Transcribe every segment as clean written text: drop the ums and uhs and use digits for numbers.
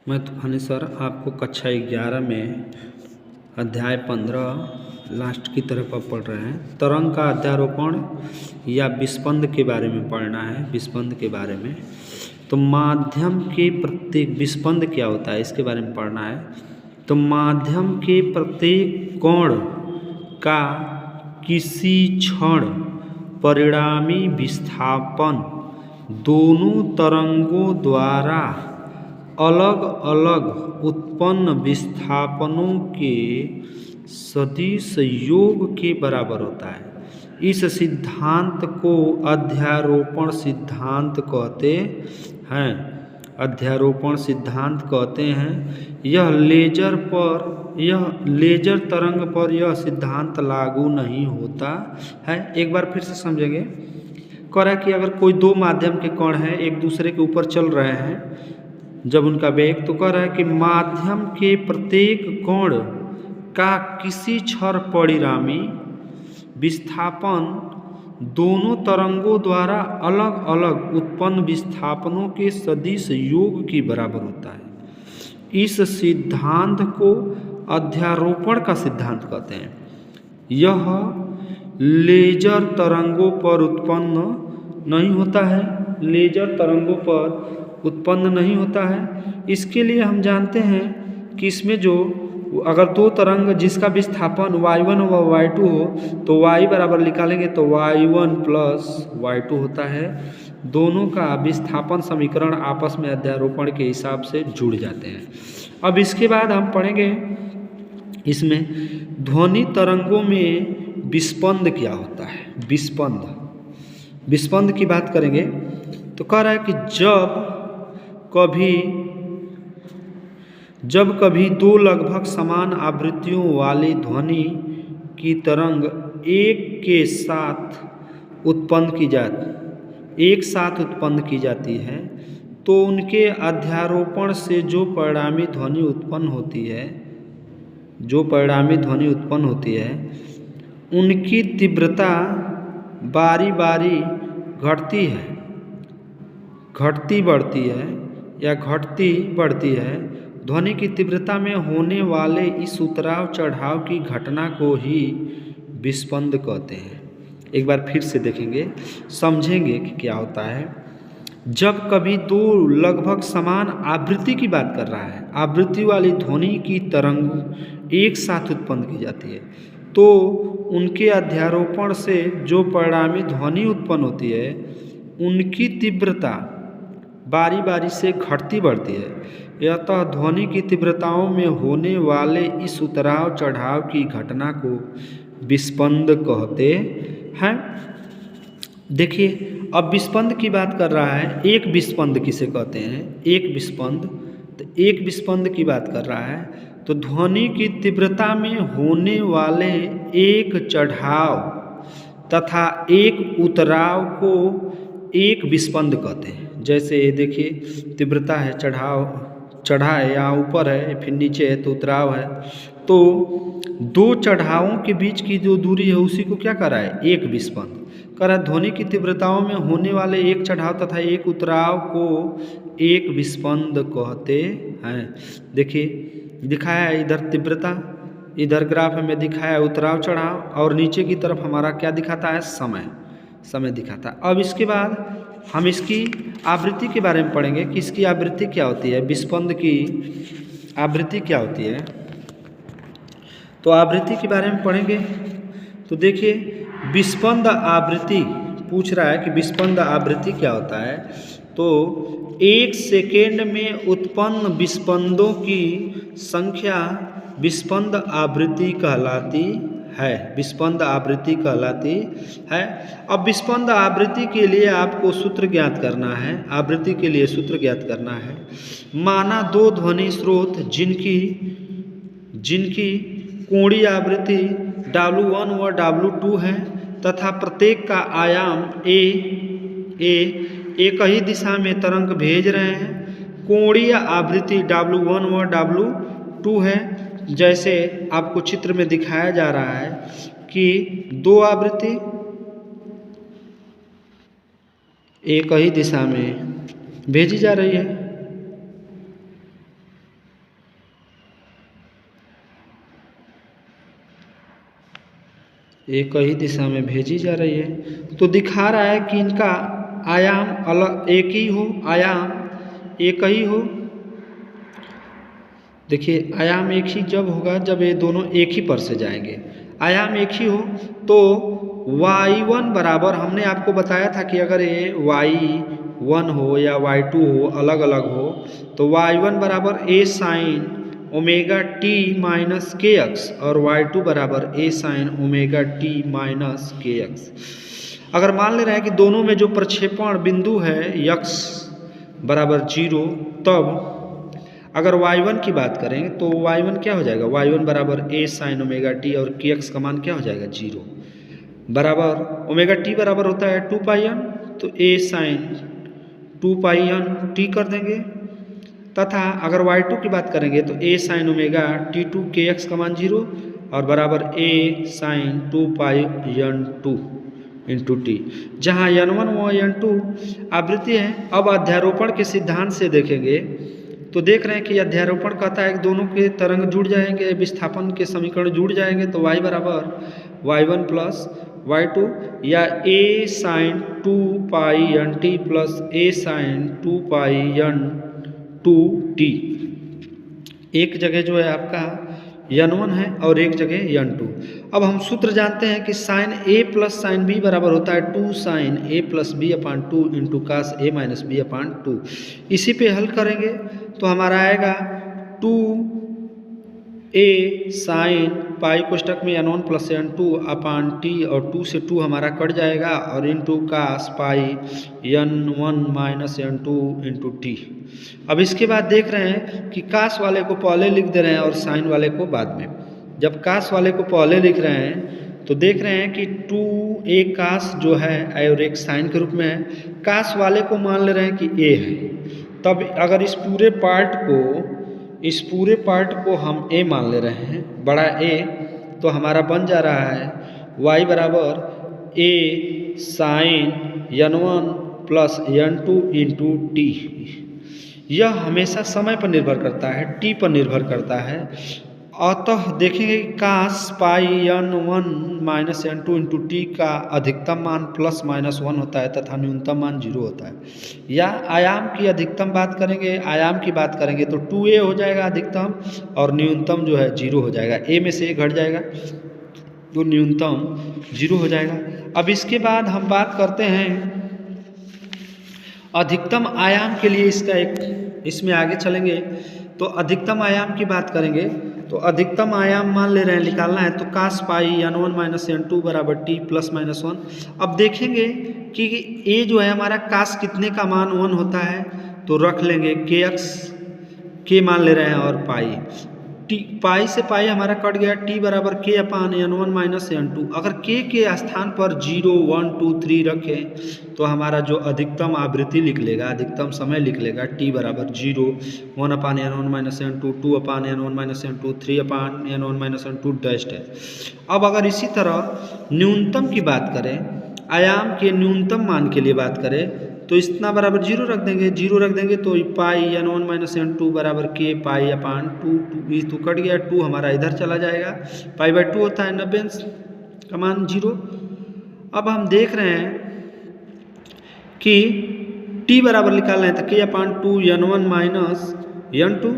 मैं तूफानी सर आपको कक्षा 11 में अध्याय 15 लास्ट की तरफ अब पढ़ रहे हैं। तरंग का अध्यारोपण या विस्पंद के बारे में पढ़ना है। विस्पंद के बारे में तो माध्यम के प्रत्येक विस्पंद क्या होता है इसके बारे में पढ़ना है। तो माध्यम के प्रत्येक कोण का किसी क्षण परिणामी विस्थापन दोनों तरंगों द्वारा अलग अलग उत्पन्न विस्थापनों के सदिश योग के बराबर होता है। इस सिद्धांत को अध्यारोपण सिद्धांत कहते हैं। अध्यारोपण सिद्धांत कहते हैं। यह लेजर तरंग पर यह सिद्धांत लागू नहीं होता है। एक बार फिर से समझेंगे। कह रहा है कि अगर कोई दो माध्यम के कण हैं एक दूसरे के ऊपर चल रहे हैं जब उनका वेग, तो कह रहा है कि माध्यम के प्रत्येक कोण का किसी क्षण परिणामी विस्थापन दोनों तरंगों द्वारा अलग अलग उत्पन्न विस्थापनों के सदिश योग के बराबर होता है। इस सिद्धांत को अध्यारोपण का सिद्धांत कहते हैं। यह लेजर तरंगों पर उत्पन्न नहीं होता है। लेजर तरंगों पर उत्पन्न नहीं होता है। इसके लिए हम जानते हैं कि इसमें जो अगर दो तरंग जिसका विस्थापन y1 व y2 हो तो y बराबर निकालेंगे तो y1 प्लस y2 होता है। दोनों का विस्थापन समीकरण आपस में अध्यारोपण के हिसाब से जुड़ जाते हैं। अब इसके बाद हम पढ़ेंगे इसमें ध्वनि तरंगों में विस्पंद क्या होता है। विस्पंद की बात करेंगे तो कह रहा है कि जब कभी दो लगभग समान आवृत्तियों वाली ध्वनि की तरंग एक साथ उत्पन्न की जाती है तो उनके अध्यारोपण से जो परिणामी ध्वनि उत्पन्न होती है उनकी तीव्रता बारी बारी घटती बढ़ती है। ध्वनि की तीव्रता में होने वाले इस उतराव चढ़ाव की घटना को ही विस्पंद कहते हैं। एक बार फिर से देखेंगे, समझेंगे कि क्या होता है। जब कभी दो लगभग समान आवृत्ति की बात कर रहा है, आवृत्ति वाली ध्वनि की तरंग एक साथ उत्पन्न की जाती है तो उनके अध्यारोपण से जो परिणामी ध्वनि उत्पन्न होती है उनकी तीव्रता बारी बारी से घटती बढ़ती है। अतः ध्वनि की तीव्रताओं में होने वाले इस उतराव चढ़ाव की घटना को विस्पंद कहते हैं। देखिए, अब विस्पंद की बात कर रहा है। एक विस्पंद किसे कहते हैं? एक विस्पंद की बात कर रहा है तो ध्वनि की तीव्रता में होने वाले एक चढ़ाव तथा एक उतराव को एक विस्पंद कहते हैं। जैसे देखिए, तीव्रता है, चढ़ा है, यहाँ ऊपर है, फिर नीचे है तो उतराव है। तो दो चढ़ावों के बीच की जो दूरी है उसी को क्या कर रहा है? एक विस्पंद कर रहा है। ध्वनि की तीव्रताओं में होने वाले एक चढ़ाव तथा एक उतराव को एक विस्पंद कहते हैं। देखिए, दिखाया है इधर तीव्रता, इधर ग्राफ में दिखाया है उतराव चढ़ाव और नीचे की तरफ हमारा क्या दिखाता है? समय दिखाता है। अब इसके बाद हम इसकी आवृत्ति के बारे में पढ़ेंगे कि इसकी आवृत्ति क्या होती है, विस्पंद की आवृत्ति क्या होती है। तो आवृत्ति के बारे में पढ़ेंगे तो देखिए, विस्पंद आवृत्ति पूछ रहा है कि विस्पंद आवृत्ति क्या होता है। तो एक सेकेंड में उत्पन्न विस्पंदों की संख्या विस्पंद आवृत्ति कहलाती है। अब विस्पंद आवृत्ति के लिए आपको सूत्र ज्ञात करना है। माना दो ध्वनि स्रोत जिनकी कोणीय आवृत्ति W1 व W2 है तथा प्रत्येक का आयाम a एक ही दिशा में तरंग भेज रहे हैं। कोणीय आवृत्ति W1 व W2 है। जैसे आपको चित्र में दिखाया जा रहा है कि दो आवृत्ति एक ही दिशा में भेजी जा रही है। एक ही दिशा में भेजी जा रही है। तो दिखा रहा है कि इनका आयाम अलग एक ही हो, आयाम एक ही हो। देखिए आयाम एक ही जब होगा जब ये दोनों एक ही पर से जाएंगे। आयाम एक ही हो तो y1 बराबर, हमने आपको बताया था कि अगर ये y1 हो या y2 हो, अलग अलग हो, तो y1 बराबर a sine omega t minus के एक्स और y2 बराबर a sine omega t minus के एक्स। अगर मान ले रहे हैं कि दोनों में जो प्रक्षेपण बिंदु है x बराबर 0, तब अगर y1 की बात करें तो y1 क्या हो जाएगा, y1 बराबर a साइन ओमेगा t और kx का मान क्या हो जाएगा 0 बराबर ओमेगा t बराबर होता है 2 पाई n, तो a sine 2 pi n t कर देंगे। तथा अगर y2 की बात करेंगे तो a sine omega t2 kx का मान 0 और बराबर a sine 2 pi n2 into t, जहाँ n1 व n2 आवृत्ति है। अब अध्यारोपण के सिद्धांत से देखेंगे तो देख रहे हैं कि अध्यारोपण कहता है कि दोनों के तरंग जुड़ जाएंगे, विस्थापन के समीकरण जुड़ जाएंगे, तो y बराबर y1 प्लस y2 या a sine 2 pi n t plus a sine 2 pi n 2 t. एक जगह जो है आपका n1 है और एक जगह n2। अब हम सूत्र जानते हैं कि sine a plus sine b बराबर होता है 2 sine a plus B upon 2 into cos a minus B upon 2। इसी पे हल करेंगे तो हमारा आएगा 2a साइन पाई कोष्टक में n1 प्लस n2 अपान t और 2 से 2 हमारा कट जाएगा और इंटू कास पाई n1 minus n2 into T. अब इसके बाद देख रहे हैं कि कास वाले को पहले लिख दे रहे हैं और साइन वाले को बाद में। जब कास वाले को पहले लिख रहे हैं तो देख रहे हैं कि 2 एक कास जो है और एक साइन के रूप में है, कास वाले को मान ले रहे हैं कि a है। तब अगर इस पूरे पार्ट को हम a मान ले रहे हैं, बड़ा A, तो हमारा बन जा रहा है y बराबर a sine n1 plus n2 into t. यह हमेशा समय पर निर्भर करता है, t पर निर्भर करता है। अतः देखेंगे कि कास पाई n1 minus n2 into T का अधिकतम मान प्लस माइनस 1 होता है तथा न्यूनतम मान 0 होता है। या आयाम की अधिकतम बात करेंगे, आयाम की बात करेंगे तो 2a हो जाएगा अधिकतम और न्यूनतम जो है 0 हो जाएगा। a में से a घट जाएगा तो न्यूनतम 0 हो जाएगा। अब इसके बाद हम बात करते हैं अधिकतम आयाम के लिए, इसमें आगे चलेंगे तो अधिकतम आयाम की बात करेंगे। तो अधिकतम आयाम मान ले रहे हैं, निकालना है, तो कास पाई n1 माइनस n2 बराबर t प्लस माइनस 1। अब देखेंगे कि a जो है हमारा कास कितने का मान 1 होता है, तो रख लेंगे kx, k मान ले रहे हैं और पाई, टी पाई से पाई हमारा कट गया, t बराबर k अपान n1 माइनस n2। अगर k के स्थान पर 0 1 2 3 रखें तो हमारा जो अधिकतम आवृत्ति लिख लेगा, अधिकतम समय लिख लेगा t बराबर 0 1 अपान n1 माइनस n2 2 अपान n1 माइनस n2 3 अपान n1 माइनस n2 डैश है। अब अगर इसी तरह न्यूनतम की बात करें, आयाम के न्यूनतम मान के लिए बात करें तो इतना बराबर 0 रख देंगे, 0 रख देंगे तो पाई n1 माइनस n2 बराबर k पाई अपान 2 तो कट गया, 2 हमारा इधर चला जाएगा, पाई बाई 2 होता है 90 का मान 0। अब हम देख रहे हैं कि t बराबर निकाल रहे हैं तो k अपान 2 n1 माइनस n2।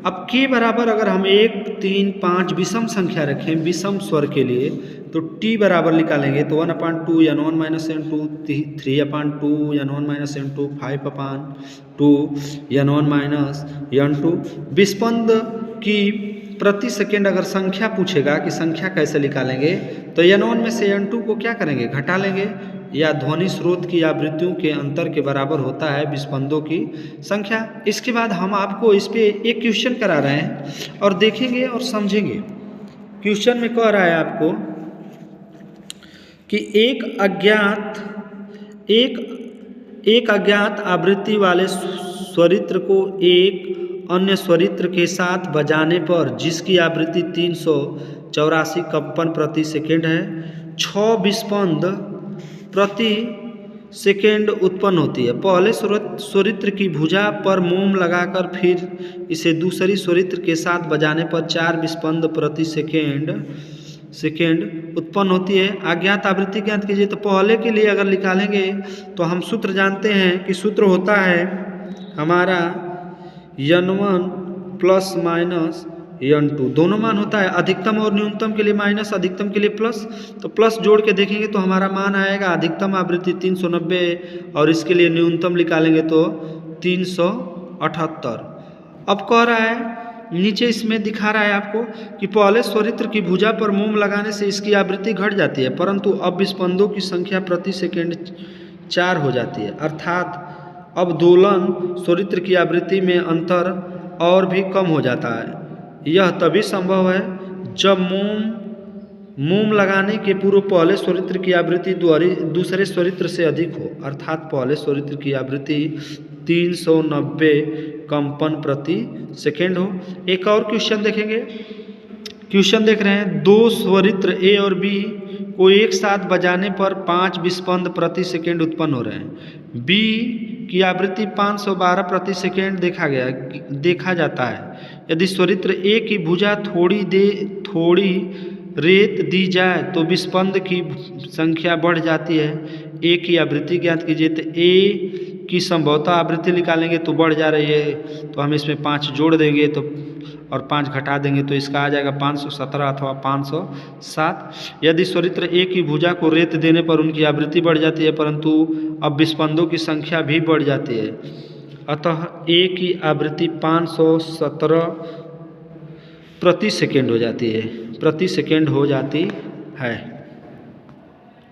अब k बराबर अगर हम 1 3 5 विषम संख्या रखें, विषम स्वर के लिए, तो t बराबर निकालेंगे तो 1 अपान 2 n1 माइनस n2 3 अपान 2 n1 माइनस n2 5 अपान 2 n1 माइनस n2। विस्पंद की प्रति सेकेंड अगर संख्या पूछेगा कि संख्या कैसे निकालेंगे तो n1 में से n2 को क्या करेंगे, घटा लेंगे, या ध्वनि स्रोत की आवृत्तियों के अंतर के बराबर होता है विस्पंदों की संख्या। इसके बाद हम आपको इस पे एक क्वेश्चन करा रहे हैं और देखेंगे और समझेंगे। क्वेश्चन में कह रहा है आपको कि एक अज्ञात आवृत्ति वाले स्वरित्र को एक अन्य स्वरित्र के साथ बजाने पर जिसकी आवृत्ति 384 कंपन प्रति सेकेंड है, 6 विस्पंद प्रति सेकेंड उत्पन्न होती है। पहले स्वरित्र की भुजा पर मोम लगाकर फिर इसे दूसरी स्वरित्र के साथ बजाने पर 4 विस्पंद प्रति सेकेंड सेकेंड उत्पन्न होती है। अज्ञात आवृत्ति ज्ञात कीजिए। तो पहले के लिए अगर निकालेंगे तो हम सूत्र जानते हैं कि सूत्र होता है हमारा n1 प्लस माइनस n2, दोनों मान होता है अधिकतम और न्यूनतम के लिए माइनस, अधिकतम के लिए प्लस। तो प्लस जोड़ के देखेंगे तो हमारा मान आएगा अधिकतम आवृत्ति 390 और इसके लिए न्यूनतम निकालेंगे तो 378। अब कह रहा है नीचे इसमें दिखा रहा है आपको कि पहले स्वरित्र की भुजा पर मोम लगाने से इसकी आवृत्ति घट जाती है, परंतु अब विस्पंदों की संख्या प्रति सेकेंड 4 हो जाती है, अर्थात अब दोलन स्वरित्र की आवृत्ति में अंतर और भी कम हो जाता है। यह तभी संभव है जब मोम लगाने के पूर्व पहले स्वरित्र की आवृत्ति दूसरे स्वरित्र से अधिक हो, अर्थात पहले स्वरित्र की आवृत्ति 390 कंपन प्रति सेकेंड हो। एक और क्वेश्चन देखेंगे। क्वेश्चन देख रहे हैं, दो स्वरित्र ए और बी को एक साथ बजाने पर 5 विस्पंद प्रति सेकेंड उत्पन्न हो रहे हैं। बी की आवृत्ति 512 प्रति सेकेंड देखा जाता है। यदि स्वरित्र ए की भुजा थोड़ी रेत दी जाए तो विस्पंद की संख्या बढ़ जाती है। ए की आवृत्ति ज्ञात कीजिए। तो ए की संभवतः आवृत्ति निकालेंगे तो बढ़ जा रही है, तो हम इसमें 5 जोड़ देंगे तो और 5 घटा देंगे तो इसका आ जाएगा 517 अथवा 507। यदि स्वरित्र ए की भुजा को रेत देने पर उनकी आवृत्ति बढ़ जाती है, परंतु अब विस्पंदों की संख्या भी बढ़ जाती है, अतः ए की आवृत्ति 517 प्रति सेकेंड हो जाती है